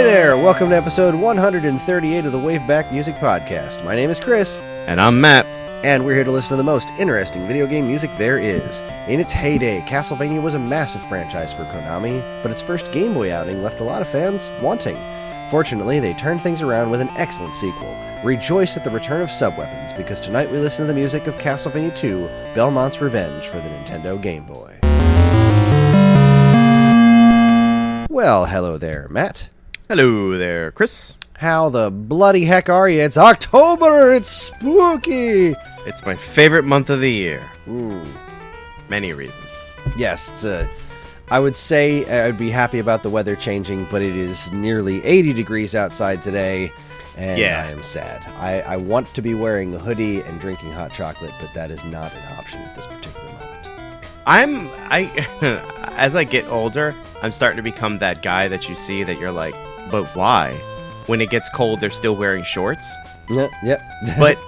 Hi there! Welcome to episode 138 of the WaveBack Music Podcast. My name is Kris. And I'm Matt. And we're here to listen to the most interesting video game music there is. In its heyday, Castlevania was a massive franchise for Konami, but its first Game Boy outing left a lot of fans wanting. Fortunately, they turned things around with an excellent sequel. Rejoice at the return of sub-weapons, because tonight we listen to the music of Castlevania II, Belmont's Revenge for the Nintendo Game Boy. Well, hello there, Matt. Hello there, Kris. How the bloody heck are you? It's October! It's spooky! It's my favorite month of the year. Ooh. Many reasons. Yes, I would say I'd be happy about the weather changing, but it is nearly 80 degrees outside today, and I am sad. I want to be wearing a hoodie and drinking hot chocolate, but that is not an option at this particular moment. As I get older, I'm starting to become that guy that you see that you're like, but why? When it gets cold, they're still wearing shorts? Yep. But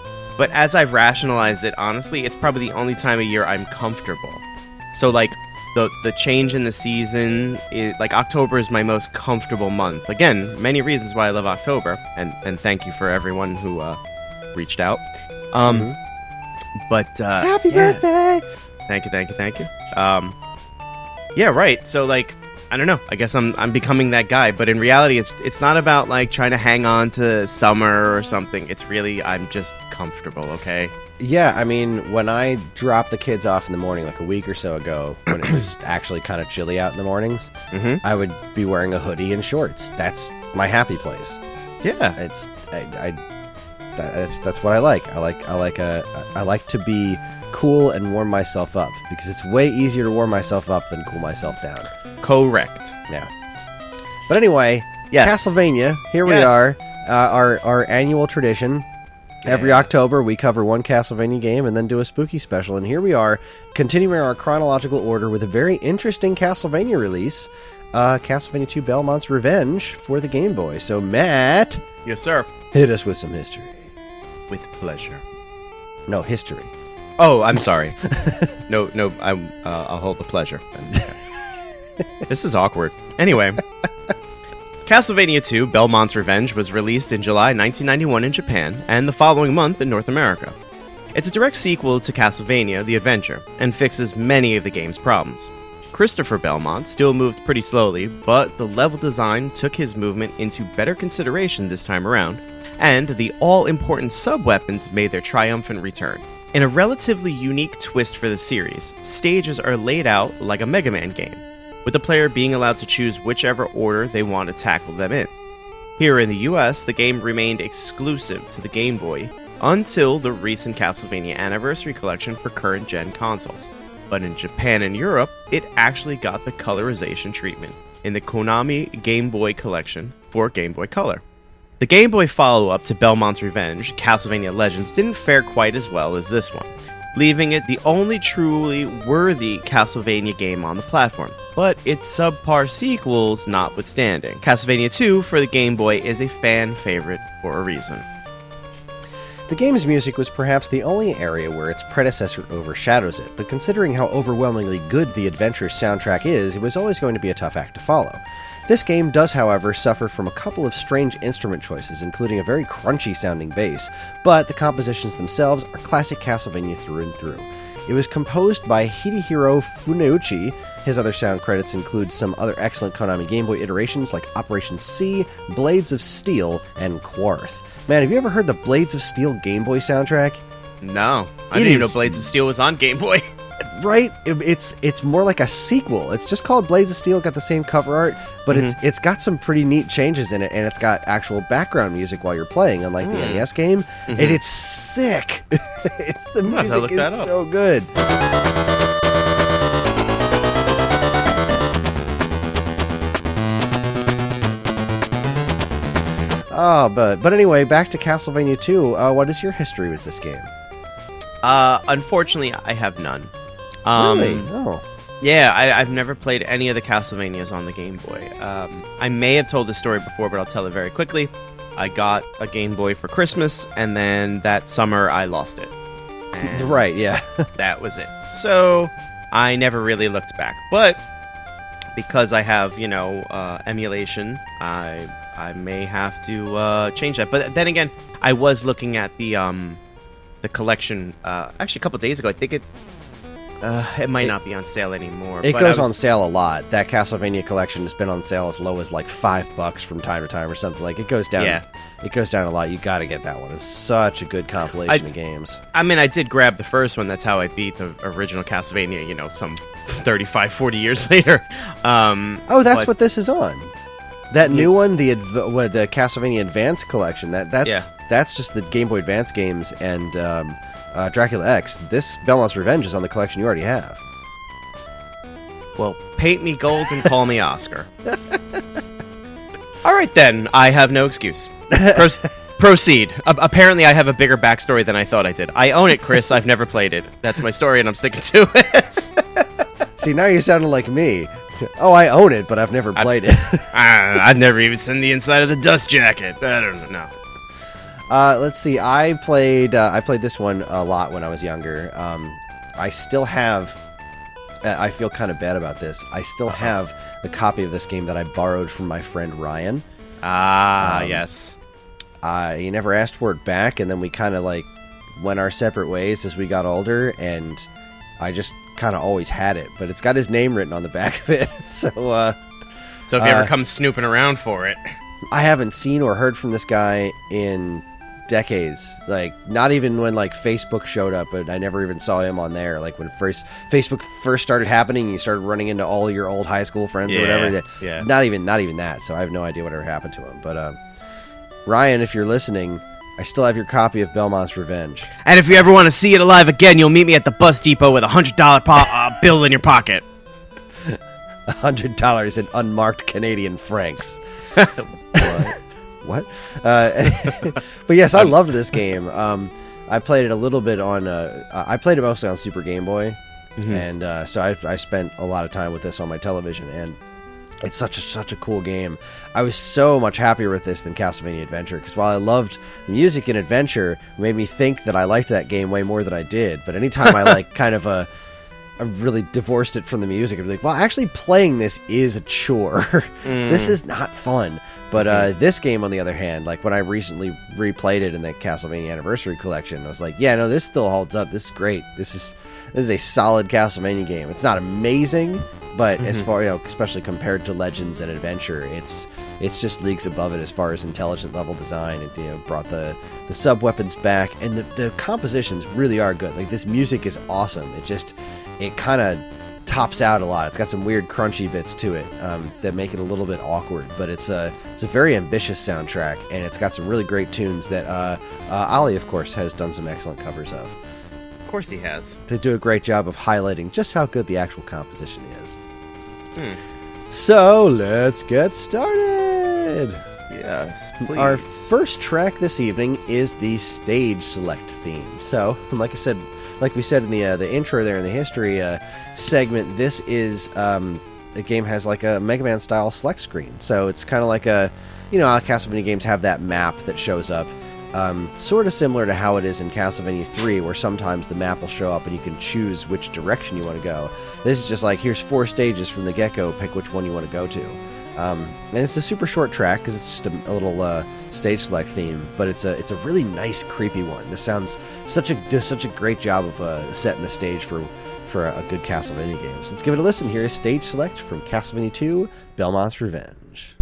as I've rationalized it, honestly, it's probably the only time of year I'm comfortable. So, like, the change in the season, October is my most comfortable month. Again, many reasons why I love October, and thank you for everyone who reached out. But Happy birthday! Thank you. Yeah, right. So, like, I don't know. I guess I'm becoming that guy, but in reality, it's not about like trying to hang on to summer or something. It's really I'm just comfortable. Okay. Yeah, I mean, when I dropped the kids off in the morning, like a week or so ago, when it was actually kind of chilly out in the mornings, I would be wearing a hoodie and shorts. That's my happy place. Yeah, that's what I like. I like to be cool and warm myself up, because it's way easier to warm myself up than cool myself down. Correct. Yeah. But anyway, yes. Castlevania, here we are, our annual tradition. Every October, we cover one Castlevania game and then do a spooky special, and here we are, continuing our chronological order with a very interesting Castlevania release, Castlevania II Belmont's Revenge for the Game Boy. So, Matt... Yes, sir. Hit us with some history. With pleasure. No, history. Oh, I'm sorry. No, I'll hold the pleasure. This is awkward. Anyway, Castlevania II, Belmont's Revenge was released in July 1991 in Japan, and the following month in North America. It's a direct sequel to Castlevania, The Adventure, and fixes many of the game's problems. Christopher Belmont still moved pretty slowly, but the level design took his movement into better consideration this time around, and the all-important sub-weapons made their triumphant return. In a relatively unique twist for the series, stages are laid out like a Mega Man game, with the player being allowed to choose whichever order they want to tackle them in. Here in the US, the game remained exclusive to the Game Boy until the recent Castlevania Anniversary Collection for current-gen consoles. But in Japan and Europe, it actually got the colorization treatment in the Konami Game Boy Collection for Game Boy Color. The Game Boy follow-up to Belmont's Revenge, Castlevania Legends, didn't fare quite as well as this one, leaving it the only truly worthy Castlevania game on the platform, but its subpar sequels notwithstanding. Castlevania II for the Game Boy is a fan favorite for a reason. The game's music was perhaps the only area where its predecessor overshadows it, but considering how overwhelmingly good the Adventure soundtrack is, it was always going to be a tough act to follow. This game does, however, suffer from a couple of strange instrument choices, including a very crunchy-sounding bass, but the compositions themselves are classic Castlevania through and through. It was composed by Hidehiro Funauchi. His other sound credits include some other excellent Konami Game Boy iterations like Operation C, Blades of Steel, and Quarth. Man, have you ever heard the Blades of Steel Game Boy soundtrack? No. I didn't even know Blades of Steel was on Game Boy. Right? It's more like a sequel. It's just called Blades of Steel, got the same cover art, but it's got some pretty neat changes in it, and it's got actual background music while you're playing, unlike the NES game, and it's sick. The music is so good. But anyway, back to Castlevania 2. What is your history with this game? Unfortunately, I have none. Really? Oh. Yeah, I've never played any of the Castlevanias on the Game Boy. I may have told this story before, but I'll tell it very quickly. I got a Game Boy for Christmas, and then that summer I lost it. Right, yeah. That was it. So, I never really looked back. But, because I have, emulation, I I may have to change that. But then again, I was looking at the collection actually a couple days ago. I think it might not be on sale anymore. It goes on sale a lot. That Castlevania collection has been on sale as low as like $5 from time to time or something. Like it goes down. Yeah. It goes down a lot. You got to get that one. It's such a good compilation of games. I mean, I did grab the first one. That's how I beat the original Castlevania. You know, some 35, 40 years later. That's what this is on. That new one, the Castlevania Advance collection. That's just the Game Boy Advance games and Dracula X. This Belmont's Revenge is on the collection you already have. Well, paint me gold and call me Oscar. All right, then. I have no excuse. Proceed. Apparently, I have a bigger backstory than I thought I did. I own it, Kris. I've never played it. That's my story, and I'm sticking to it. See, now you're sounding like me. Oh, I own it, but I've never played it. I've never even seen the inside of the dust jacket. I don't know. Let's see. I played this one a lot when I was younger. I still have. I feel kind of bad about this. I still have the copy of this game that I borrowed from my friend Ryan. Yes. He never asked for it back, and then we kind of like went our separate ways as we got older, and I just kind of always had it. But it's got his name written on the back of it, so if you ever come snooping around for it. I haven't seen or heard from this guy in decades. Like, not even when like Facebook showed up, but I never even saw him on there. Like when Facebook first started happening, you started running into all your old high school friends or whatever. Yeah. Not even that. So I have no idea whatever happened to him. But Ryan, if you're listening, I still have your copy of Belmont's Revenge. And if you ever want to see it alive again, you'll meet me at the bus depot with a $100 bill in your pocket. $100 in unmarked Canadian francs. What? But yes, I loved this game. I played it a little bit on. I played it mostly on Super Game Boy, and so I spent a lot of time with this on my television, and it's such a cool game. I was so much happier with this than Castlevania Adventure, because while I loved the music in Adventure, it made me think that I liked that game way more than I did. But anytime I like kind of I really divorced it from the music, I'd be like, well, actually playing this is a chore. This is not fun. But this game, on the other hand, like when I recently replayed it in the Castlevania Anniversary Collection, I was like, yeah, no, this still holds up. This is great. This is a solid Castlevania game. It's not amazing, but as far, especially compared to Legends and Adventure, it's just leagues above it as far as intelligent level design. It brought the sub weapons back, and the compositions really are good. Like, this music is awesome. It kind of tops out a lot. It's got some weird crunchy bits to it that make it a little bit awkward, but it's a very ambitious soundtrack, and it's got some really great tunes that Ollie, of course, has done some excellent covers of. Of course he has. They do a great job of highlighting just how good the actual composition is. So let's get started. Yes, please. Our first track this evening is the stage select theme. So, like we said in the intro there in the history segment, this is the game has like a Mega Man style select screen. So it's kind of like how Castlevania games have that map that shows up. Sort of similar to how it is in Castlevania 3, where sometimes the map will show up and you can choose which direction you want to go. This is just like, here's 4 stages from the get-go, pick which one you want to go to. And it's a super short track because it's just a little stage select theme, but it's a really nice, creepy one. This sounds does such a great job of setting the stage for a good Castlevania game. So let's give it a listen. Here is stage select from Castlevania II: Belmont's Revenge.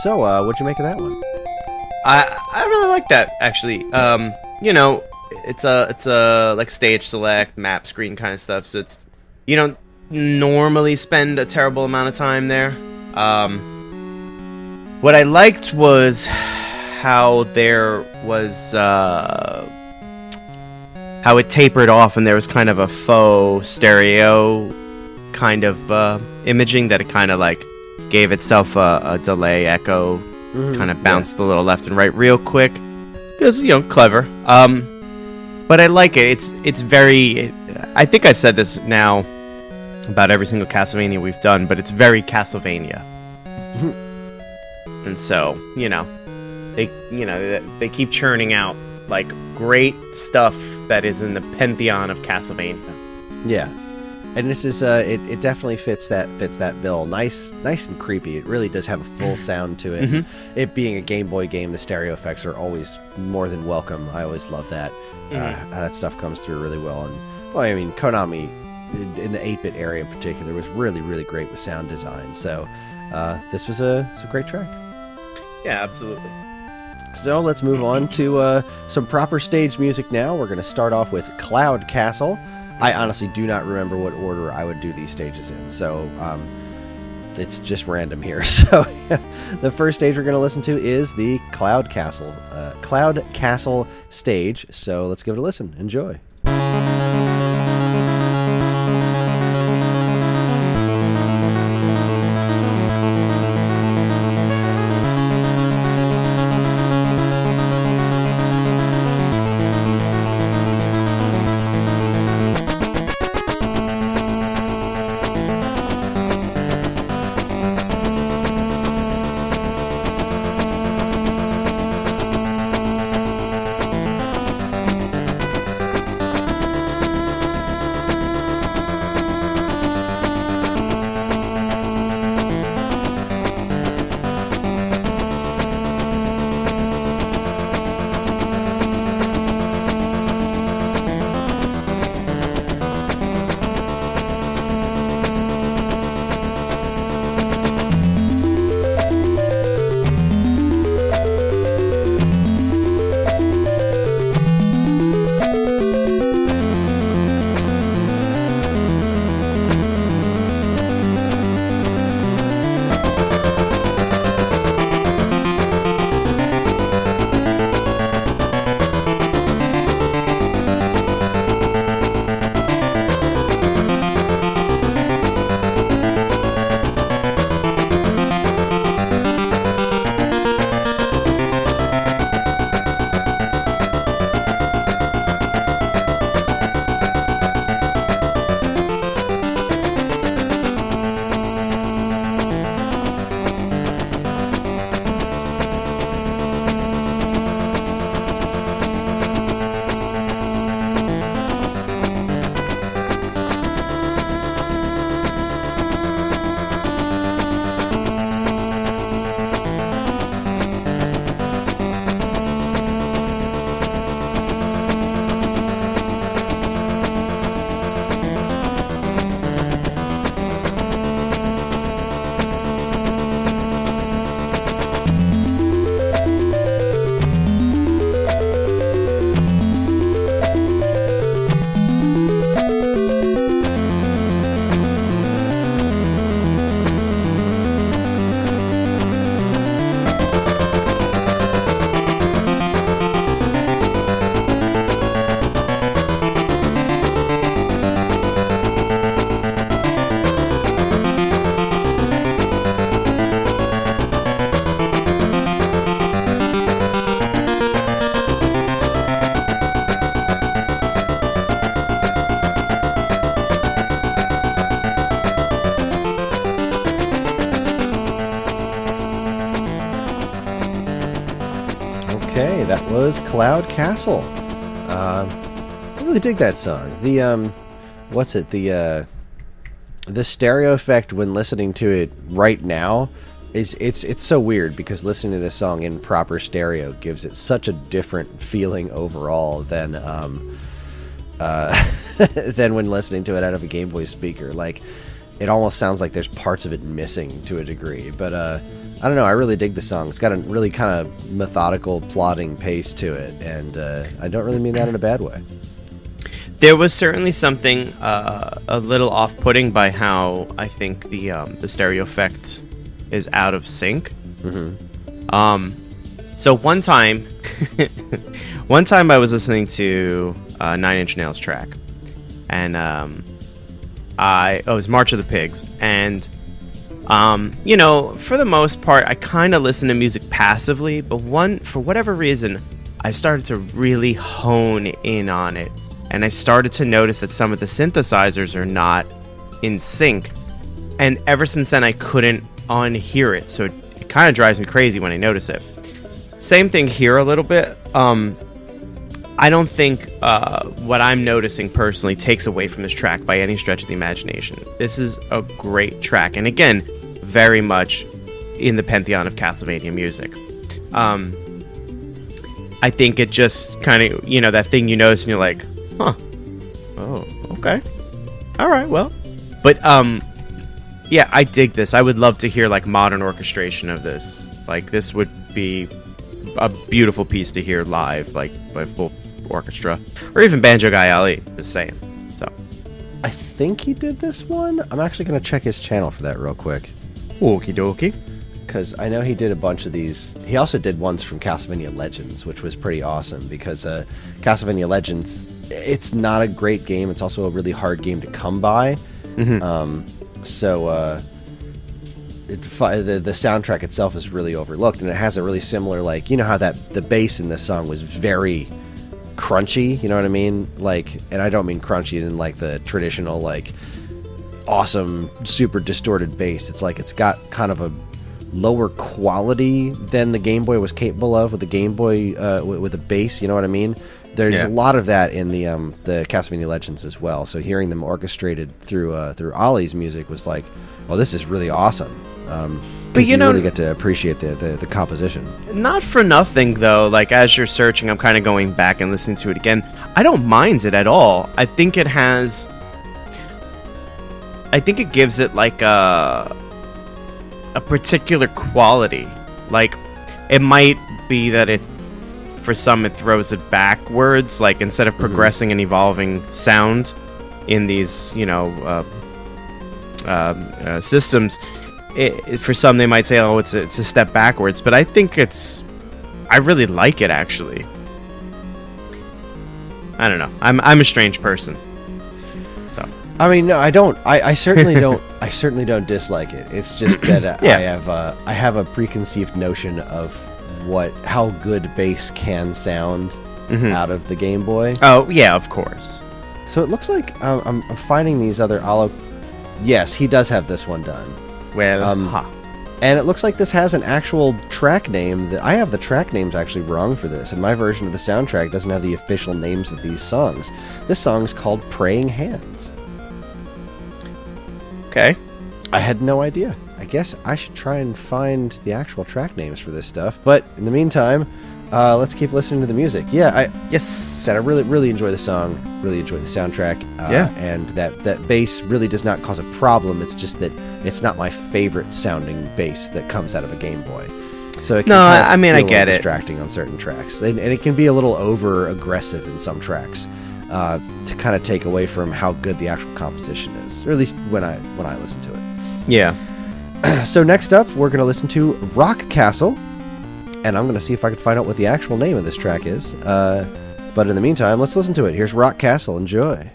So, what'd you make of that one? I really like that, actually. You know, it's a like stage select, map screen kind of stuff, so it's, you don't normally spend a terrible amount of time there. What I liked was how there was how it tapered off, and there was kind of a faux stereo kind of imaging that it kind of like gave itself a delay echo, kind of bounced a little left and right real quick. It was, you know, clever. But I like it. It's very. I think I've said this now about every single Castlevania we've done, but it's very Castlevania. And so, you know, they keep churning out like great stuff that is in the pantheon of Castlevania. Yeah, and this is it definitely fits that bill. Nice and creepy. It really does have a full sound to it. It being a Game Boy game, the stereo effects are always more than welcome. I always love that. That stuff comes through really well. And well, I mean, Konami in the 8-bit area in particular was really great with sound design. So this was a great track. Yeah, absolutely. So let's move on to some proper stage music now. We're going to start off with Cloud Castle. I honestly do not remember what order I would do these stages in, so it's just random here. So the first stage we're going to listen to is the Cloud Castle stage. So let's give it a listen. Enjoy. Okay, that was Cloud Castle. I really dig that song. The the stereo effect when listening to it right now is it's so weird, because listening to this song in proper stereo gives it such a different feeling overall than than when listening to it out of a Game Boy speaker. Like, it almost sounds like there's parts of it missing to a degree, but I don't know. I really dig the song. It's got a really kind of methodical, plodding pace to it, and I don't really mean that in a bad way. There was certainly something a little off-putting by how I think the stereo effect is out of sync. Mm-hmm. So one time I was listening to Nine Inch Nails track, and it was March of the Pigs, and for the most part, I kind of listen to music passively, but for whatever reason, I started to really hone in on it, and I started to notice that some of the synthesizers are not in sync, and ever since then, I couldn't unhear it, so it kind of drives me crazy when I notice it. Same thing here a little bit. I don't think what I'm noticing personally takes away from this track by any stretch of the imagination. This is a great track, and again, very much in the pantheon of Castlevania music. I think it just kind of, that thing you notice and you're like, huh, oh, okay, all right, well. But, yeah, I dig this. I would love to hear, like, modern orchestration of this. Like, this would be a beautiful piece to hear live, like, by full orchestra. Or even Banjo Guy Ali, just saying. So, I think he did this one. I'm actually going to check his channel for that real quick. okie dokie. Because I know he did a bunch of these. He also did ones from Castlevania Legends, which was pretty awesome. Because Castlevania Legends, it's not a great game. It's also a really hard game to come by. Mm-hmm. The soundtrack itself is really overlooked, and it has a really similar, like, how the bass in this song was very crunchy. You know what I mean? Like, and I don't mean crunchy in like the traditional like awesome super distorted bass. It's like it's got kind of a lower quality than the Game Boy was capable of with the Game Boy with the bass. You know what I mean? There's a lot of that in the Castlevania Legends as well. So hearing them orchestrated through Ollie's music was like, well, this is really awesome. But you really get to appreciate the composition. Not for nothing, though. Like, as you're searching, I'm kind of going back and listening to it again. I don't mind it at all. I think it gives it like a particular quality. Like, it might be that for some it throws it backwards. Like, instead of progressing and evolving sound in these, systems. For some, they might say, "Oh, it's a step backwards," but I think I really like it, actually. I don't know. I'm a strange person. So I mean, no, I don't. I certainly don't. I certainly don't dislike it. It's just that I have a preconceived notion of how good bass can sound out of the Game Boy. Oh yeah, of course. So it looks like I'm finding these other Yes, he does have this one done. Well, and it looks like this has an actual track name. I have the track names actually wrong for this, and my version of the soundtrack doesn't have the official names of these songs. This song's called Praying Hands. Okay. I had no idea. I guess I should try and find the actual track names for this stuff, but in the meantime, let's keep listening to the music. Yeah, I really enjoy the song, really enjoy the soundtrack. And that bass really does not cause a problem. It's just that it's not my favorite sounding bass that comes out of a Game Boy. So it can I get it. Distracting on certain tracks, and it can be a little over aggressive in some tracks to kind of take away from how good the actual composition is, or at least when I listen to it. Yeah. So next up, we're going to listen to Rock Castle. And I'm going to see if I can find out what the actual name of this track is. But in the meantime, let's listen to it. Here's Rock Castle. Enjoy.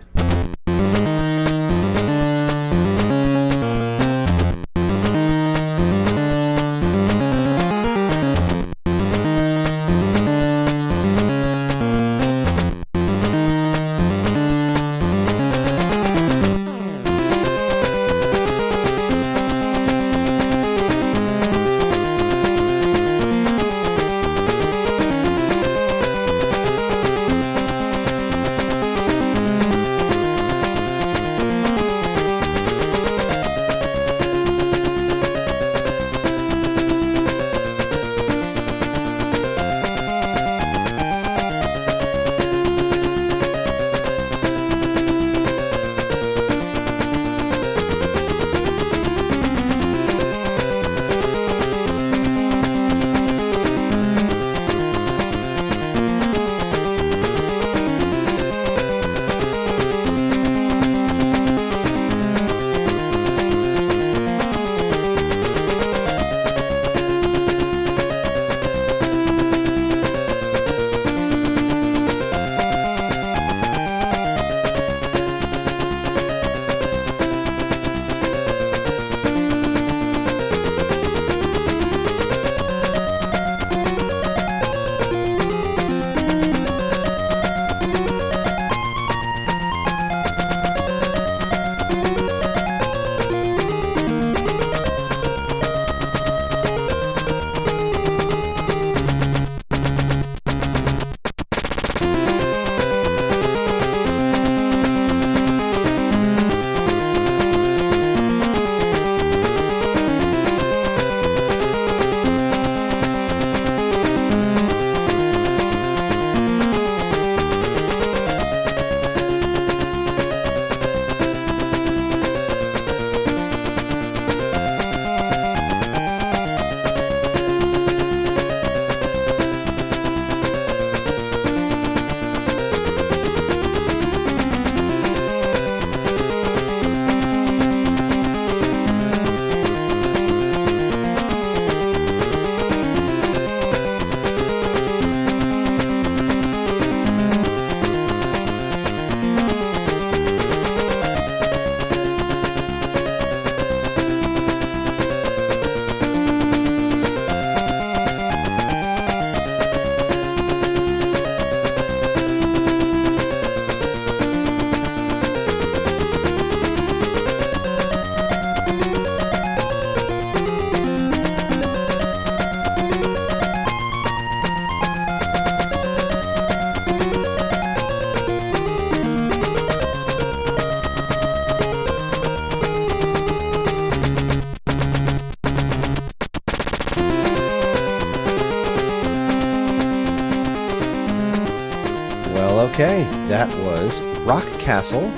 Okay, that was Rock Castle,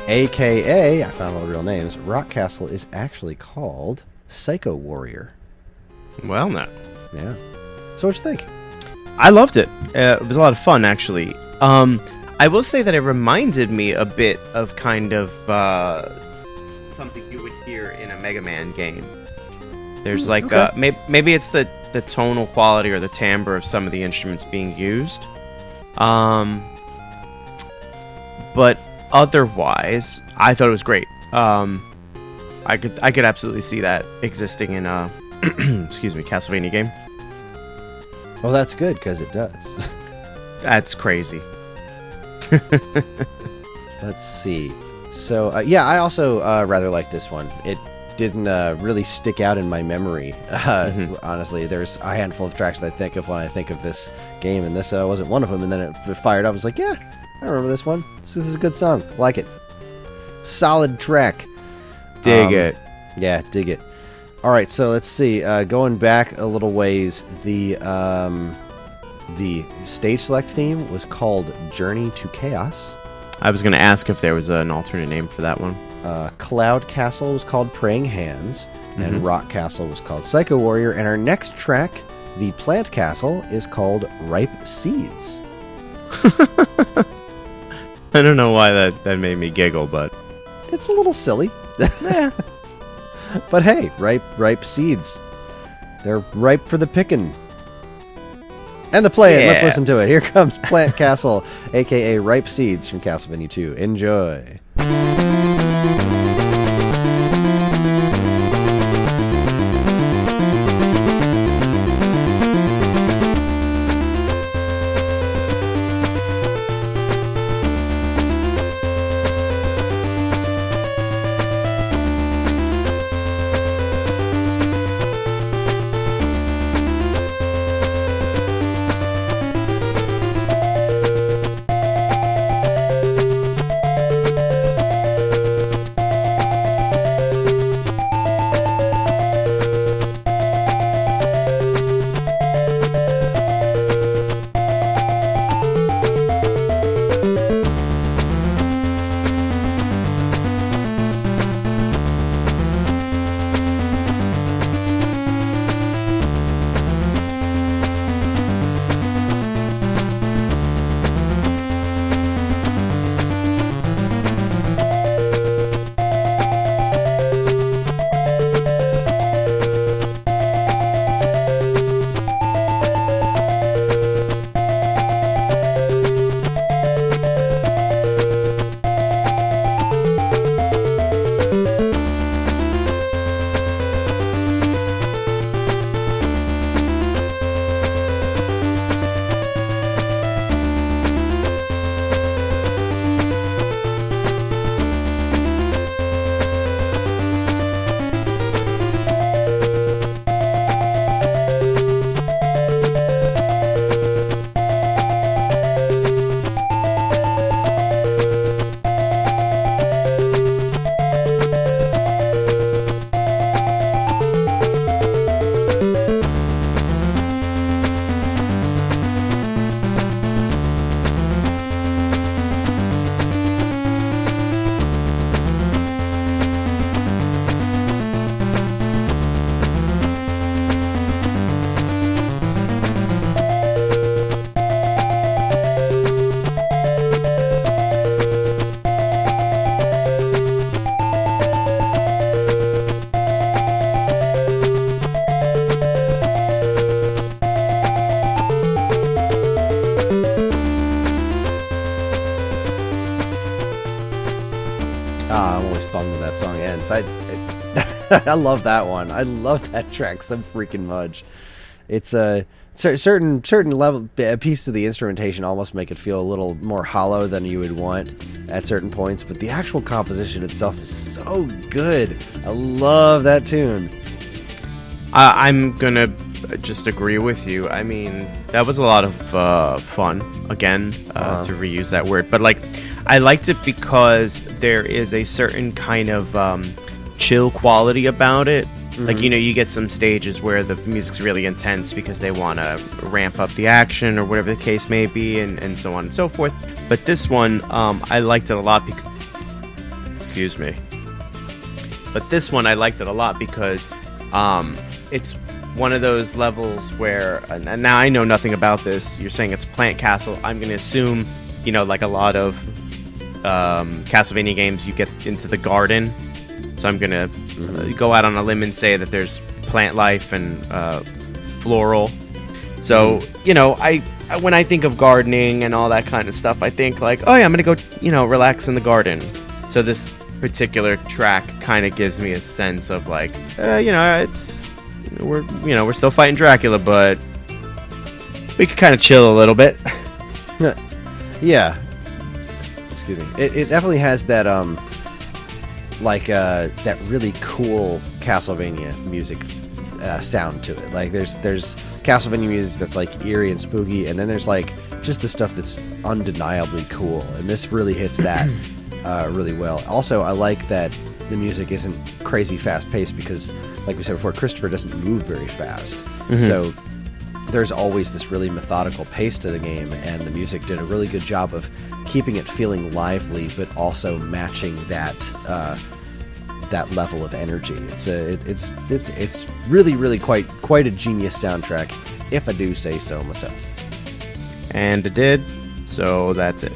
a.k.a., I found all the real names, Rock Castle is actually called Psycho Warrior. Well, now. Yeah. So what'd you think? I loved it. It was a lot of fun, actually. I will say that it reminded me a bit of kind of something you would hear in a Mega Man game. There's like, maybe it's the tonal quality or the timbre of some of the instruments being used. But otherwise, I thought it was great. I could absolutely see that existing in a excuse me, Castlevania game. Well, that's good because it does. That's crazy. Let's see. So yeah, I also rather like this one. It didn't really stick out in my memory. Honestly, there's a handful of tracks that I think of when I think of this game, and this wasn't one of them. And then it fired up. I was like, yeah, I remember this one. This is a good song. Like it. Solid track. Dig it. Yeah, dig it. All right, so let's see. Going back a little ways, the stage select theme was called Journey to Chaos. I was going to ask if there was an alternate name for that one. Cloud Castle was called Praying Hands, and Rock Castle was called Psycho Warrior. And our next track, the Plant Castle, is called Ripe Seeds. I don't know why that made me giggle, but it's a little silly. Yeah. But hey, ripe seeds. They're ripe for the picking. And the playing. Yeah. Let's listen to it. Here comes Plant Castle, a.k.a. Ripe Seeds from Castlevania II. Enjoy. I'm always bummed when that song ends. I love that one. I love that track so freaking much. It's a certain level, a piece of the instrumentation almost make it feel a little more hollow than you would want at certain points, but the actual composition itself is so good. I love that tune. I'm gonna just agree with you. I mean, that was a lot of fun, again, to reuse that word. But, like, I liked it because there is a certain kind of chill quality about it Like, you know, you get some stages where the music's really intense because they want to ramp up the action or whatever the case may be, and so on and so forth. But this one, I liked it a lot because... Excuse me. But this one, I liked it a lot because it's one of those levels where... And now I know nothing about this. You're saying it's Plant Castle. I'm going to assume, you know, like a lot of Castlevania games, you get into the garden. So I'm going to go out on a limb and say that there's plant life and floral. So, you know, I when I think of gardening and all that kind of stuff, I think like, oh yeah, I'm going to go, you know, relax in the garden. So this particular track kind of gives me a sense of like, you know, we're still fighting Dracula, but we could kind of chill a little bit. Yeah. Excuse me. It definitely has that that really cool Castlevania music sound to it. Like there's Castlevania music that's like eerie and spooky, and then there's like just the stuff that's undeniably cool, and this really hits that really well. Also, I like that the music isn't crazy fast paced because, like we said before, Christopher doesn't move very fast. So there's always this really methodical pace to the game, and the music did a really good job of keeping it feeling lively, but also matching that level of energy. It's really quite a genius soundtrack, if I do say so myself. And it did. So that's it.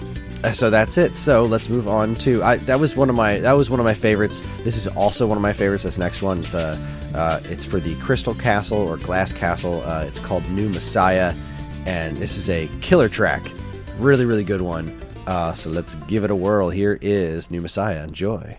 So let's move on to that was one of my favorites. This is also one of my favorites. This next one, it's for the Crystal Castle or Glass Castle. It's called New Messiah, and this is a killer track. Really good one. So let's give it a whirl. Here is New Messiah. Enjoy.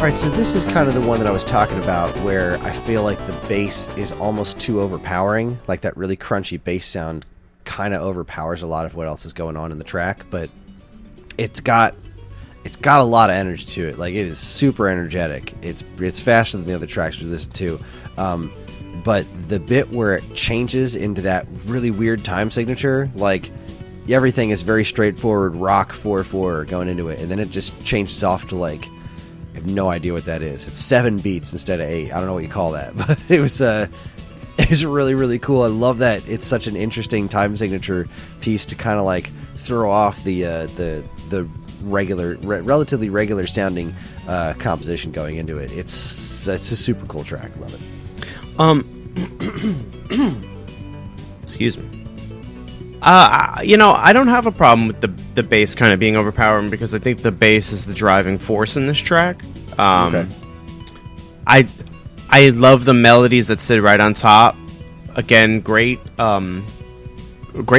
Alright, so this is kind of the one that I was talking about where I feel like the bass is almost too overpowering. Like that really crunchy bass sound kind of overpowers a lot of what else is going on in the track, but it's got a lot of energy to it. Like, it is super energetic. It's faster than the other tracks we listened to. But the bit where it changes into that really weird time signature, like everything is very straightforward rock 4/4 going into it, and then it just changes off to like, I have no idea what that is. It's 7 beats instead of 8. I don't know what you call that, but it was really, really cool. I love that it's such an interesting time signature piece to kind of like throw off the relatively regular sounding composition going into it. It's a super cool track. Love it. Excuse me. I don't have a problem with the bass kind of being overpowering because I think the bass is the driving force in this track. Okay. I love the melodies that sit right on top. Again, great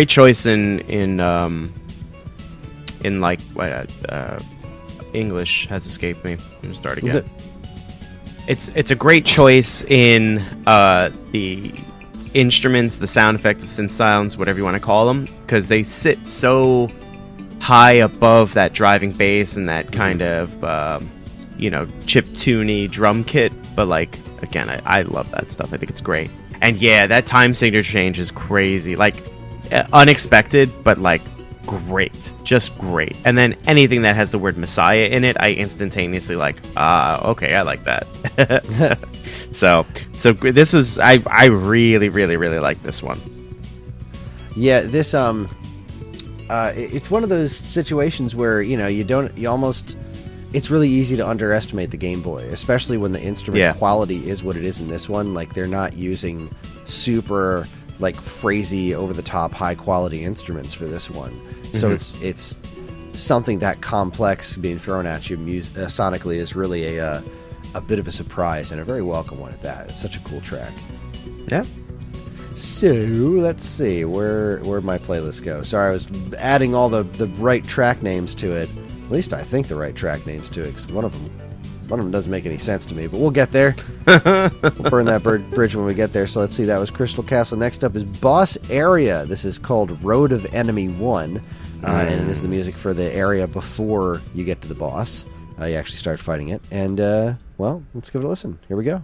choice in like English has escaped me. I'm gonna start again. It's a great choice in the instruments, the sound effects, the synth sounds, whatever you want to call them, because they sit so high above that driving bass and that kind of chip-tuney drum kit. But like, again, I love that stuff. I think it's great. And yeah, that time signature change is crazy. Like, unexpected, but like great. Just great. And then anything that has the word Messiah in it, I instantaneously like, okay, I like that. So this is, I really, really, really like this one. Yeah, this it's one of those situations where it's really easy to underestimate the Game Boy, especially when the instrument quality is what it is in this one. Like, they're not using super like crazy over the top high quality instruments for this one. So it's something that complex being thrown at you sonically is really a bit of a surprise, and a very welcome one at that. It's such a cool track. Yeah. So let's see where'd my playlist go. Sorry, I was adding all the right track names to it. At least I think the right track names to it, because one of them doesn't make any sense to me, but we'll get there. We'll burn that bridge when we get there. So let's see, that was Crystal Castle. Next up is Boss Area. This is called Road of Enemy 1, and it is the music for the area before you get to the boss. You actually start fighting it, and well, let's give it a listen. Here we go.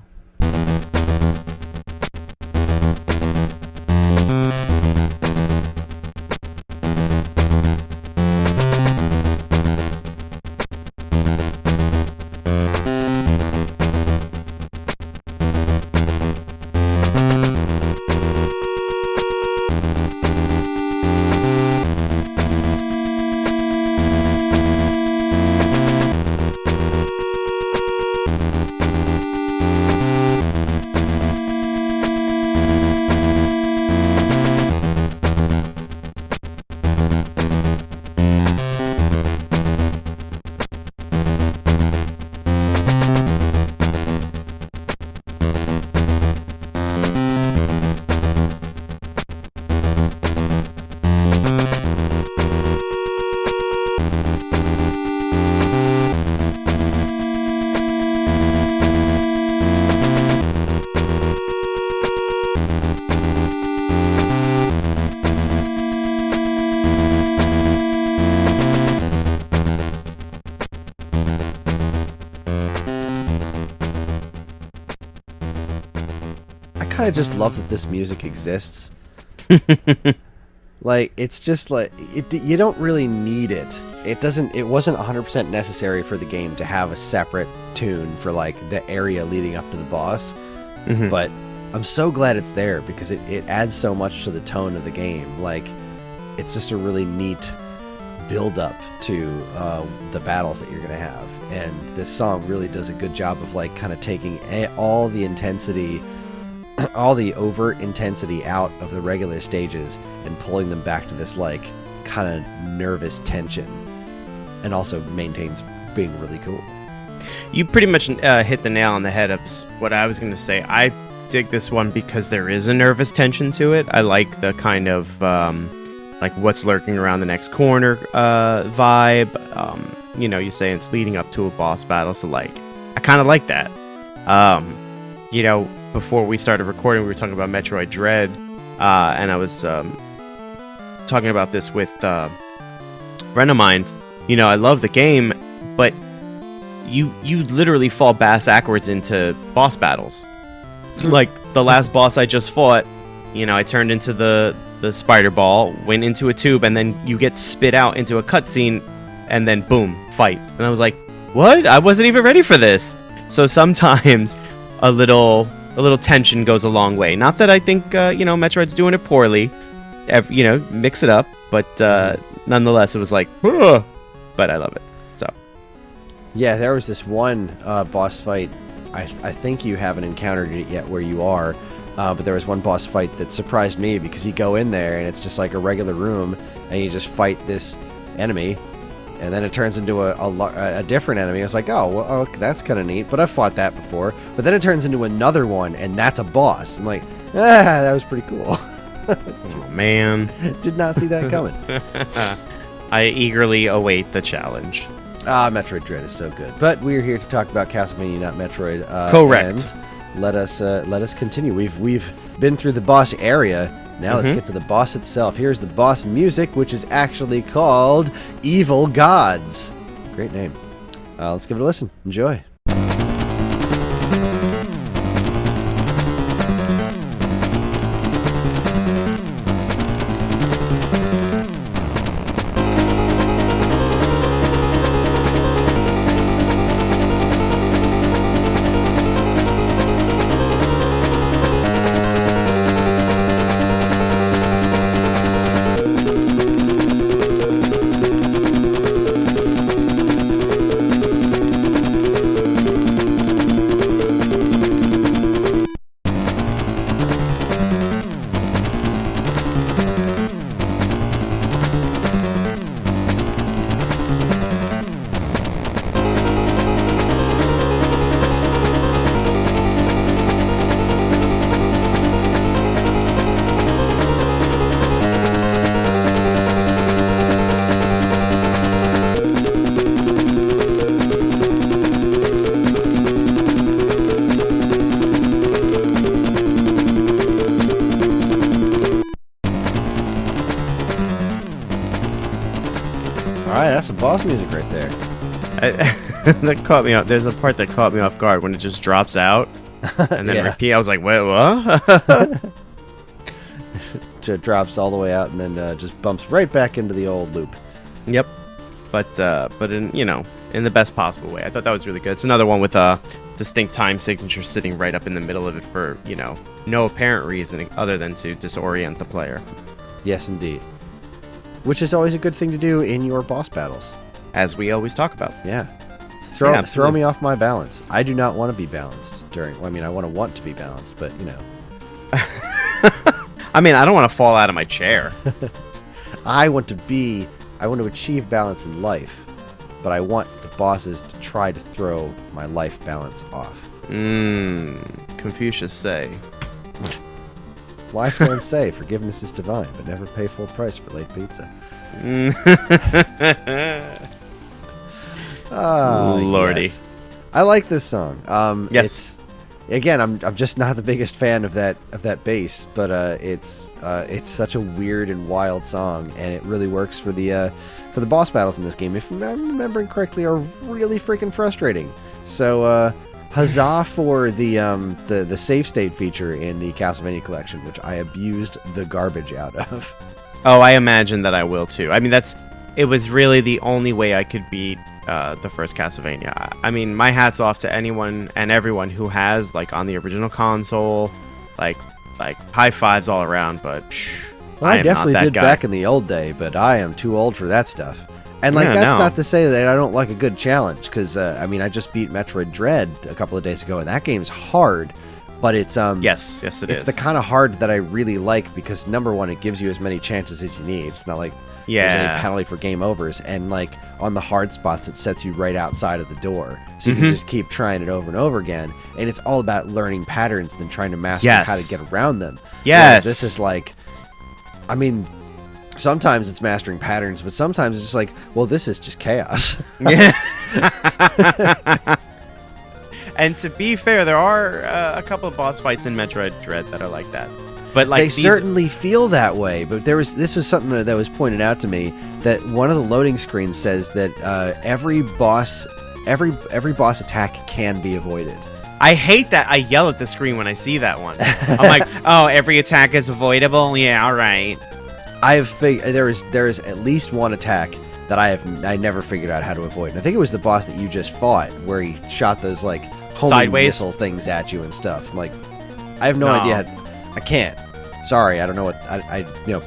I just love that this music exists. Like, it's just like you don't really need it. It wasn't 100% necessary for the game to have a separate tune for like the area leading up to the boss. But I'm so glad it's there, because it adds so much to the tone of the game. Like, it's just a really neat build up to the battles that you're gonna have, and this song really does a good job of like kind of taking all the intensity, all the overt intensity out of the regular stages and pulling them back to this like kind of nervous tension, and also maintains being really cool. You pretty much hit the nail on the head of what I was going to say. I dig this one because there is a nervous tension to it. I like the kind of like what's lurking around the next corner vibe. You say it's leading up to a boss battle, so like kind of like that. You know, before we started recording, we were talking about Metroid Dread, and I was talking about this with a friend of mine. You know, I love the game, but you literally fall bass backwards into boss battles. Like the last boss I just fought, you know, I turned into the spider ball, went into a tube, and then you get spit out into a cutscene, and then boom, fight. And I was like, what? I wasn't even ready for this. So sometimes a little tension goes a long way. Not that I think you know, Metroid's doing it poorly. You know, mix it up, but nonetheless, it was like, ugh. But I love it. So yeah, there was this one boss fight. I think you haven't encountered it yet where you are, but there was one boss fight that surprised me because you go in there and it's just like a regular room, and you just fight this enemy, and then it turns into a different enemy. I was like, oh, well, that's kind of neat, but I've fought that before. But then it turns into another one, and that's a boss. I'm like, that was pretty cool. Oh, man. Did not see that coming. I eagerly await the challenge. Metroid Dread is so good. But we're here to talk about Castlevania, not Metroid. Correct. And let us continue. We've been through the boss area. Now let's get to the boss itself. Here's the boss music, which is actually called Evil Gods. Great name. Let's give it a listen. Enjoy. That's some boss music right there. That caught me off. There's a part that caught me off guard when it just drops out and then repeat. I was like, wait, what? It drops all the way out and then just bumps right back into the old loop. Yep. But in, you know, in the best possible way. I thought that was really good. It's another one with a distinct time signature sitting right up in the middle of it for, you know, no apparent reason other than to disorient the player. Yes, indeed. Which is always a good thing to do in your boss battles. As we always talk about. Yeah. Throw me off my balance. I do not want to be balanced during... Well, I mean, I want to be balanced, but, you know. I mean, I don't want to fall out of my chair. I want to achieve balance in life, but I want the bosses to try to throw my life balance off. Confucius say. Wise men say, forgiveness is divine, but never pay full price for late pizza. Lordy. Yes. I like this song. Yes. I'm just not the biggest fan of that bass, but it's such a weird and wild song, and it really works for the boss battles in this game. If I'm remembering correctly, are really freaking frustrating. So huzzah for the save state feature in the Castlevania Collection, which I abused the garbage out of. Oh, I imagine that I will too. I mean, it was really the only way I could beat the first Castlevania. I mean, my hat's off to anyone and everyone who has, like, on the original console, like high fives all around. But I definitely did back in the old day, but I am too old for that stuff. And that's not to say that I don't like a good challenge, because I mean, I just beat Metroid Dread a couple of days ago, and that game's hard. But it's yes, it is. It's the kind of hard that I really like, because number one, it gives you as many chances as you need. It's not like there's any penalty for game overs, and like on the hard spots, it sets you right outside of the door, so you can just keep trying it over and over again. And it's all about learning patterns and then trying to master how to get around them. Yes, whereas this is like, I mean, sometimes it's mastering patterns, but sometimes it's just like, well, this is just chaos. Yeah. And to be fair, there are a couple of boss fights in Metroid Dread that are like that. But like they certainly feel that way. But this was something that was pointed out to me, that one of the loading screens says that every boss attack can be avoided. I hate that. I yell at the screen when I see that one. I'm like, oh, every attack is avoidable? Yeah, all right. There is at least one attack that I never figured out how to avoid. And I think it was the boss that you just fought, where he shot those like homing sideways missile things at you and stuff. I'm like, I have no idea. I can't. Sorry, I don't know what I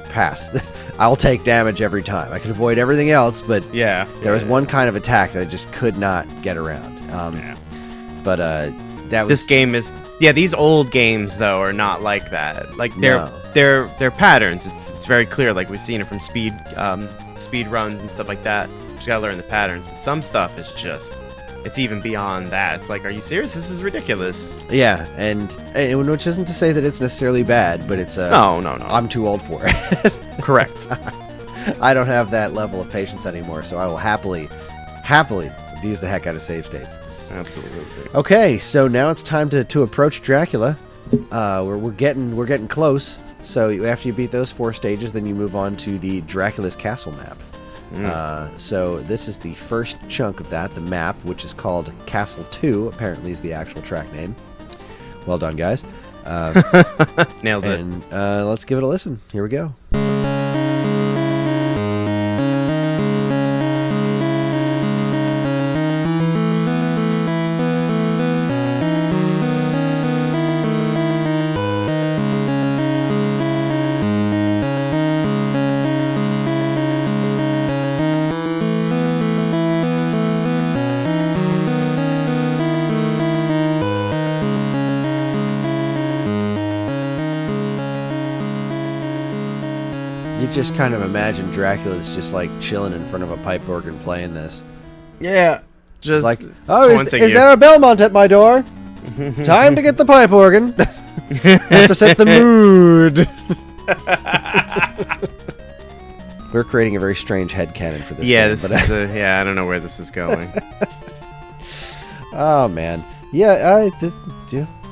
pass. I'll take damage every time. I could avoid everything else, but there was one kind of attack that I just could not get around. But that was this game is these old games though are not like that. Like they're patterns. It's very clear. Like we've seen it from speed runs and stuff like that. You just gotta learn the patterns. But some stuff is just it's even beyond that. It's like, are you serious? This is ridiculous. Yeah, and which isn't to say that it's necessarily bad, but it's no. I'm too old for it. Correct. I don't have that level of patience anymore, so I will happily abuse the heck out of save states. Absolutely. Okay, so now it's time to approach Dracula. We're getting close. So after you beat those 4 stages, then you move on to the Dracula's Castle map. So this is the first chunk of that, the map, which is called Castle 2, apparently is the actual track name. Well done, guys. Nailed it. And let's give it a listen. Here we go. You just kind of imagine Dracula's just like chilling in front of a pipe organ playing this. Yeah. Just like, oh, is there a Belmont at my door? Time to get the pipe organ. Have to set the mood. We're creating a very strange headcanon for this game. I don't know where this is going. Oh, man. Yeah, it's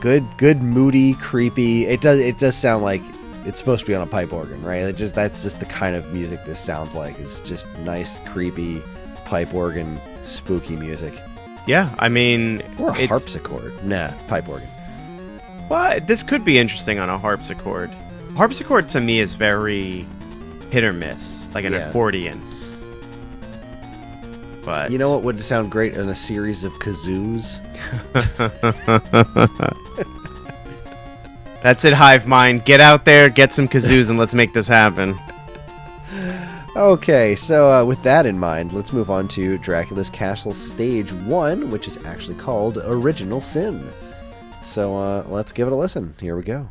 good, moody, creepy. It does sound like it's supposed to be on a pipe organ, right? That's just the kind of music this sounds like. It's just nice, creepy pipe organ, spooky music. Yeah, I mean, or a harpsichord. Nah, pipe organ. Well, this could be interesting on a harpsichord. Harpsichord to me is very hit or miss, like an accordion. But you know what would sound great in a series of kazoos? That's it, Hive Mind. Get out there, get some kazoos, and let's make this happen. Okay, so with that in mind, let's move on to Dracula's Castle Stage 1, which is actually called Original Sin. So let's give it a listen. Here we go.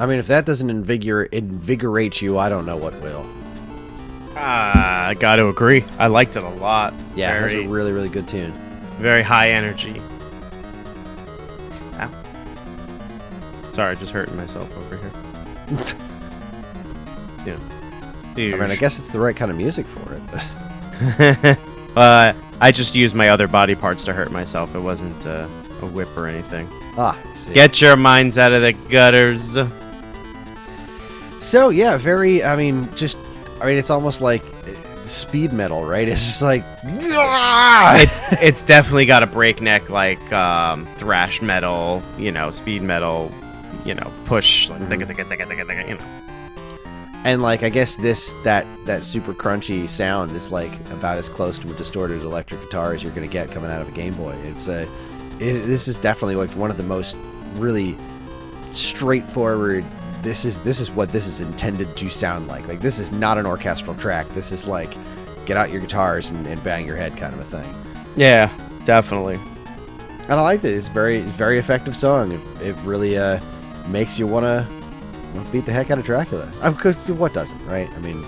I mean, if that doesn't invigorate you, I don't know what will. I got to agree. I liked it a lot. Yeah, it's a really, really good tune. Very high energy. Ow. Sorry, I just hurting myself over here. Yeah. I mean, I guess it's the right kind of music for it. I just used my other body parts to hurt myself. It wasn't a whip or anything. Ah, I see. Get your minds out of the gutters. So, yeah, it's almost like speed metal, right? It's just like... It's definitely got a breakneck, like, thrash metal, speed metal, push, like, And, like, I guess that super crunchy sound is, like, about as close to a distorted electric guitar as you're going to get coming out of a Game Boy. This is definitely, like, one of the most really straightforward... This is what this is intended to sound like. Like, this is not an orchestral track. This is, like, get out your guitars and bang your head kind of a thing. Yeah, definitely. And I liked it. It's a very, very effective song. It really makes you want to beat the heck out of Dracula. Because what doesn't, right? I mean,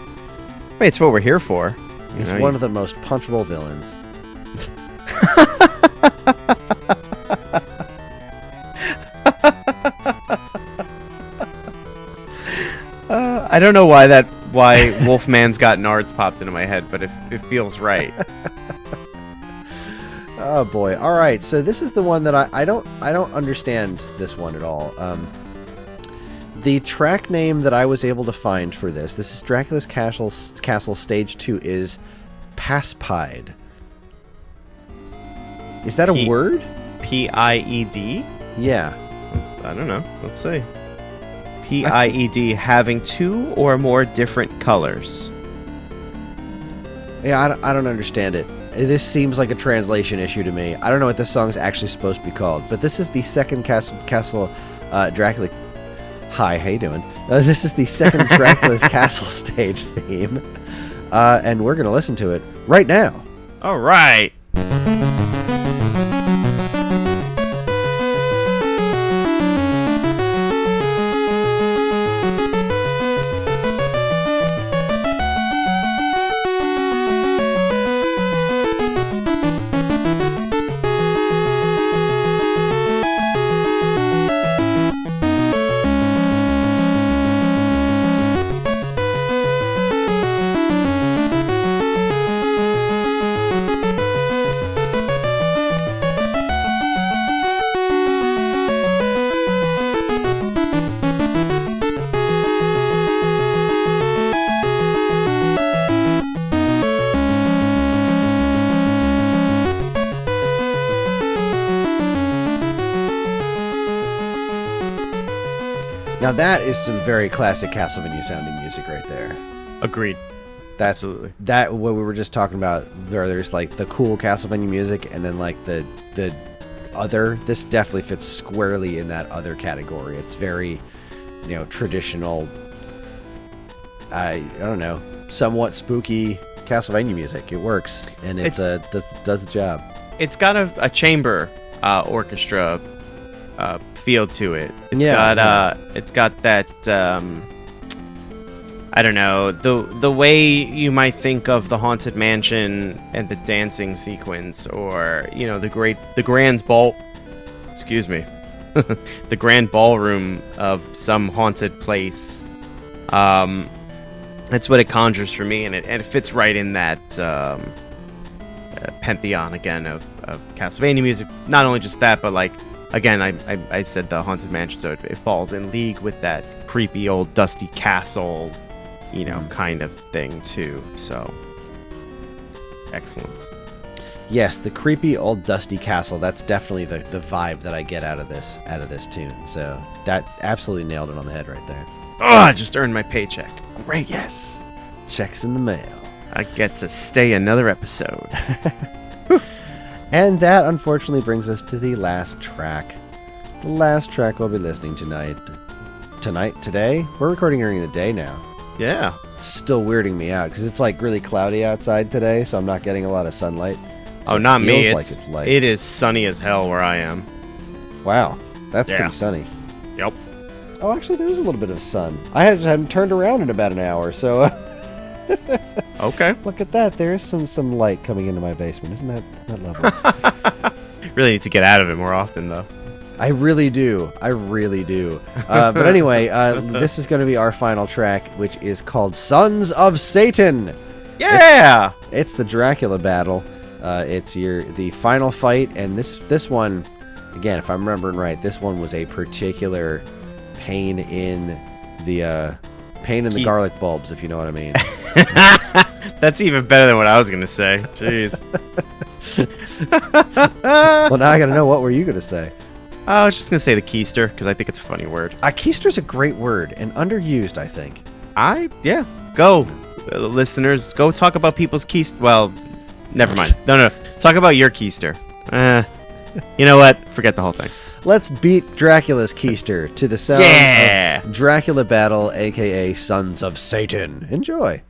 it's what we're here for. He's one of the most punchable villains. I don't know why Wolfman's Got Nards popped into my head, but it feels right. Oh boy! All right, so this is the one that I don't understand this one at all. The track name that I was able to find for this is Dracula's Castle Stage 2 is Paspide. Is that a word? P-I-E-D? Yeah. I don't know. Let's see. P-I-E-D, having two or more different colors. Yeah, I don't understand it. This seems like a translation issue to me. I don't know what this song's actually supposed to be called, but this is the second Castle Dracula... Hi, how you doing? This is the second Dracula's Castle stage theme, and we're going to listen to it right now. All right. Now that is some very classic Castlevania sounding music right there. Agreed. That's absolutely that what we were just talking about. There's like the cool Castlevania music, and then like the other. This definitely fits squarely in that other category. It's very, traditional. I don't know, somewhat spooky Castlevania music. It works, and it does the job. It's got a chamber orchestra feel to it. It's got that I don't know, the way you might think of the Haunted Mansion and the dancing sequence, or the grand the grand ballroom of some haunted place. That's what it conjures for me, and it fits right in that pantheon again of Castlevania music. Not only just that, but like, again, I said the Haunted Mansion, so it falls in league with that creepy old dusty castle, kind of thing too. So, excellent. Yes, the creepy old dusty castle. That's definitely the vibe that I get out of this tune. So that absolutely nailed it on the head right there. Oh, I just earned my paycheck. Great. Yes, checks in the mail. I get to stay another episode. And that, unfortunately, brings us to the last track. The last track we'll be listening tonight. Today? We're recording during the day now. Yeah. It's still weirding me out, because it's, like, really cloudy outside today, so I'm not getting a lot of sunlight. So not me. It's light. It is sunny as hell where I am. Wow. That's pretty sunny. Yep. Oh, actually, there is a little bit of sun. I hadn't turned around in about an hour, so... Okay. Look at that. There is some light coming into my basement. Isn't that lovely? Really need to get out of it more often, though. I really do. But anyway, this is going to be our final track, which is called Sons of Satan. Yeah! It's the Dracula battle. It's the final fight, and this one, again, if I'm remembering right, this one was a particular pain in the garlic bulbs, if you know what I mean. That's even better than what I was gonna say. Jeez. Well, now I gotta know, what were you gonna say? I was just gonna say the keister because I think it's a funny word. Keister's a great word and underused, I think. Go, listeners, go talk about people's keister. Well, never mind. No, talk about your keister. You know what? Forget the whole thing. Let's beat Dracula's keister to the sound of Dracula Battle, aka Sons of Satan. Enjoy.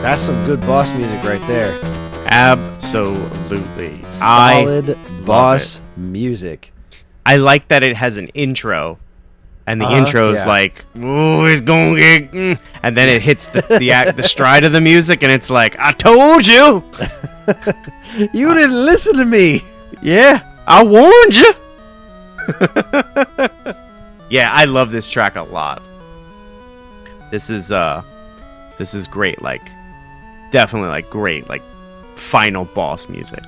That's some good boss music right there. Absolutely. Solid boss music. I like that it has an intro. And the intro's like, ooh, it's gonna get... And then it hits the stride of the music, and it's like, I told you! You didn't listen to me! Yeah, I warned you! Yeah, I love this track a lot. This is great, like, definitely, like, great, like, final boss music.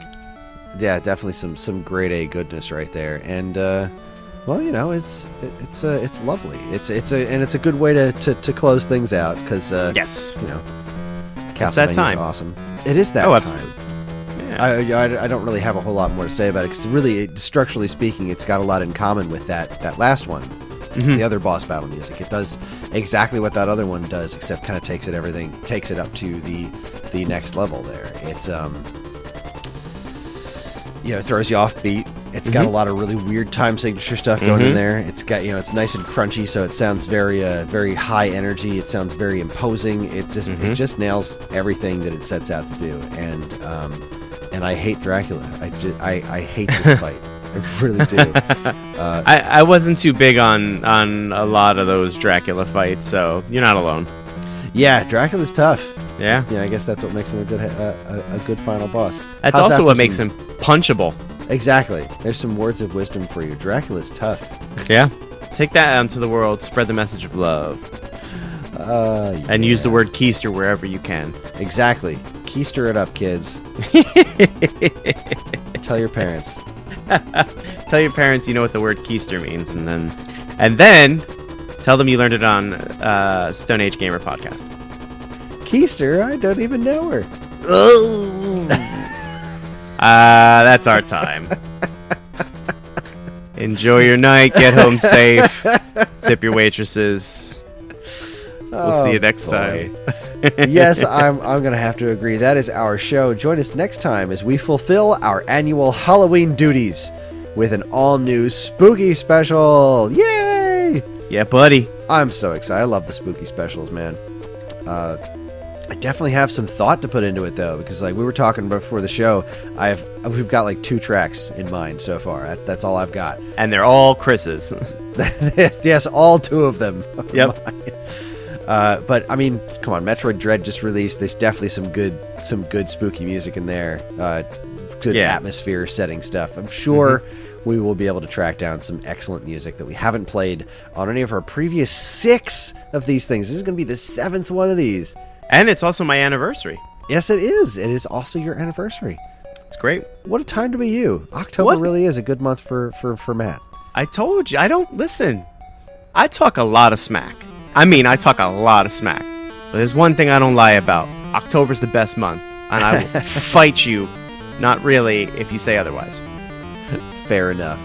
Yeah, definitely some grade A goodness right there. And, well, you know, it's lovely. It's a good way to close things out because yes, you know, Castlevania is awesome. It is that time. Absolutely. Yeah. I don't really have a whole lot more to say about it because really, structurally speaking, it's got a lot in common with that last one, the other boss battle music. It does exactly what that other one does, except kind of takes it up to the next level. There, it's you know, it throws you off beat. It's got a lot of really weird time signature stuff going in there. It's got, you know, it's nice and crunchy, so it sounds very very high energy. It sounds very imposing. It just nails everything that it sets out to do. And I hate Dracula. I hate this fight. I really do. I wasn't too big on a lot of those Dracula fights, so you're not alone. Yeah, Dracula's tough. Yeah. Yeah, I guess that's what makes him a good final boss. That's also what makes him punchable. Exactly. There's some words of wisdom for you. Dracula's tough. Yeah. Take that out into the world. Spread the message of love. And use the word keister wherever you can. Exactly. Keister it up, kids. Tell your parents. Tell your parents you know what the word keister means, and then tell them you learned it on Stone Age Gamer podcast. Keister? I don't even know her. That's our time. Enjoy your night. Get home safe. Tip your waitresses. We'll see you next time. Yes, I'm going to have to agree. That is our show. Join us next time as we fulfill our annual Halloween duties with an all-new spooky special. Yay! Yeah, buddy. I'm so excited. I love the spooky specials, man. I definitely have some thought to put into it, though, because like we were talking before the show, we've got like 2 tracks in mind so far. That's all I've got. And they're all Kris's. Yes, all 2 of them. Yep. But I mean, come on, Metroid Dread just released. There's definitely some good spooky music in there. Good atmosphere setting stuff. I'm sure we will be able to track down some excellent music that we haven't played on any of our previous 6 of these things. This is going to be the 7th one of these. And it's also my anniversary. Yes, it is. It is also your anniversary. It's great. What a time to be you. October really is a good month for Matt. I told you. I don't listen. I talk a lot of smack. I talk a lot of smack. But there's one thing I don't lie about. October's the best month. And I will fight you, not really, if you say otherwise. Fair enough.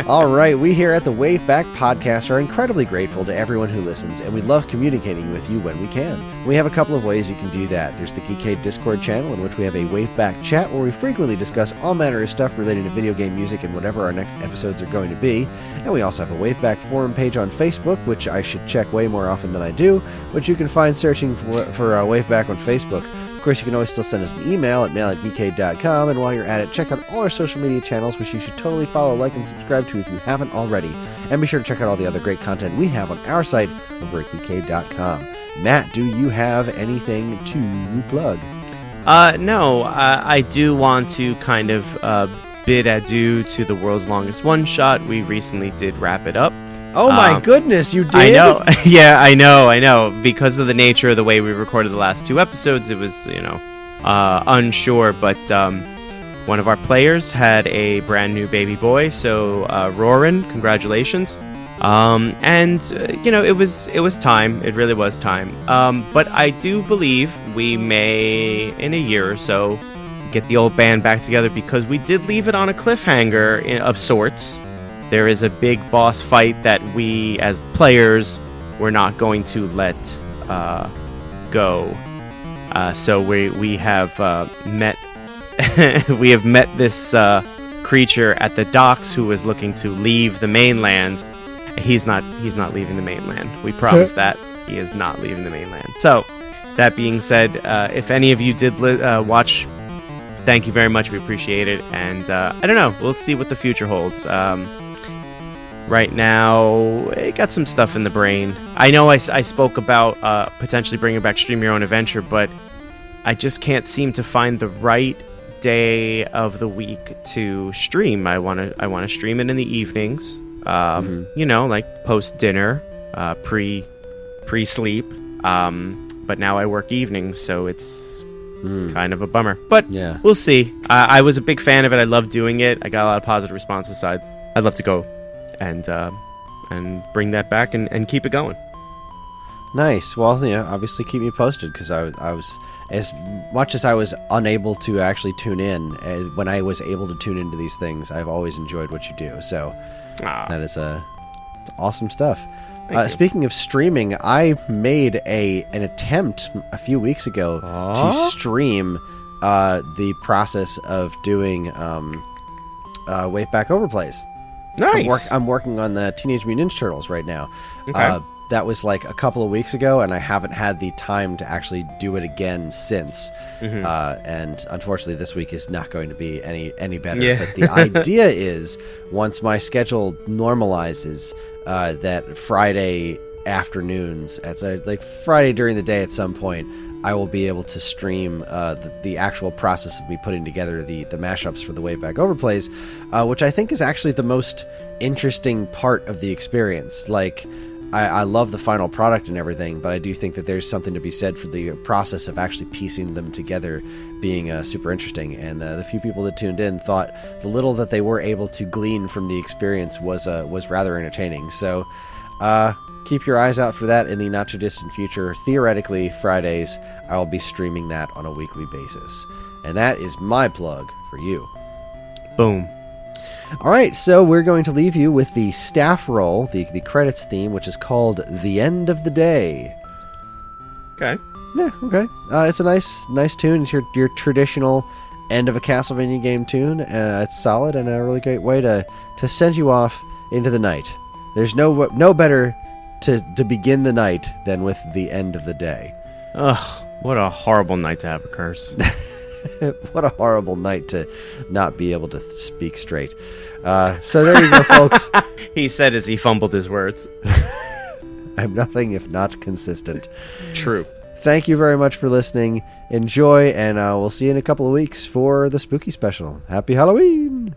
All right, we here at the WaveBack podcast are incredibly grateful to everyone who listens, and we love communicating with you when we can. We have a couple of ways you can do that. There's the Geekade Discord channel, in which we have a WaveBack chat where we frequently discuss all manner of stuff related to video game music and whatever our next episodes are going to be. And we also have a WaveBack forum page on Facebook, which I should check way more often than I do, which you can find searching for WaveBack on Facebook. Of course, you can always still send us an email at mail@geekade.com, and while you're at it, check out all our social media channels, which you should totally follow, like, and subscribe to if you haven't already. And be sure to check out all the other great content we have on our site over at geekade.com. Matt, do you have anything to plug? No, I do want to kind of bid adieu to the world's longest one-shot. We recently did wrap it up. Oh my goodness, you did? I know. Yeah, I know. Because of the nature of the way we recorded the last 2 episodes, it was, unsure. But one of our players had a brand new baby boy, so Roran, congratulations. It was time. It really was time. But I do believe we may, in a year or so, get the old band back together, because we did leave it on a cliffhanger of sorts. There is a big boss fight that we, as players, were not going to let go. So we have met we have met this creature at the docks who was looking to leave the mainland. He's not leaving the mainland. We promised that he is not leaving the mainland. So that being said, if any of you did watch, thank you very much. We appreciate it. And I don't know. We'll see what the future holds. Right now, I got some stuff in the brain. I know I spoke about potentially bringing back Stream Your Own Adventure, but I just can't seem to find the right day of the week to stream. I want to stream it in the evenings. Like post dinner, pre-sleep. But now I work evenings, so it's kind of a bummer. But yeah, we'll see. I was a big fan of it. I love doing it. I got a lot of positive responses, so I'd love to go and bring that back and keep it going. Nice. Well, obviously keep me posted, because I was, as much as I was unable to actually tune in, when I was able to tune into these things, I've always enjoyed what you do. So that is it's awesome stuff. Speaking of streaming, I made an attempt a few weeks ago to stream the process of doing WaveBack overplays. Nice. I'm working on the Teenage Mutant Ninja Turtles right now. Okay. That was like a couple of weeks ago, and I haven't had the time to actually do it again since. And unfortunately, this week is not going to be any better. Yeah. But the idea is, once my schedule normalizes, that Friday afternoons, like Friday during the day at some point, I will be able to stream the actual process of me putting together the mashups for the WaveBack overplays, which I think is actually the most interesting part of the experience. Like, I love the final product and everything, but I do think that there's something to be said for the process of actually piecing them together being super interesting. And the few people that tuned in thought the little that they were able to glean from the experience was rather entertaining. So keep your eyes out for that in the not-too-distant future. Theoretically, Fridays, I will be streaming that on a weekly basis. And that is my plug for you. Boom. All right, so we're going to leave you with the staff roll, the credits theme, which is called The End of the Day. Okay. Yeah, okay. It's a nice tune. It's your traditional end of a Castlevania game tune. It's solid and a really great way to send you off into the night. There's no better to begin the night than with the end of the day. Ugh, what a horrible night to have a curse. What a horrible night to not be able to speak straight. So there you go, folks. He said as he fumbled his words. I'm nothing if not consistent. True. Thank you very much for listening. Enjoy, and we'll see you in a couple of weeks for the spooky special. Happy Halloween!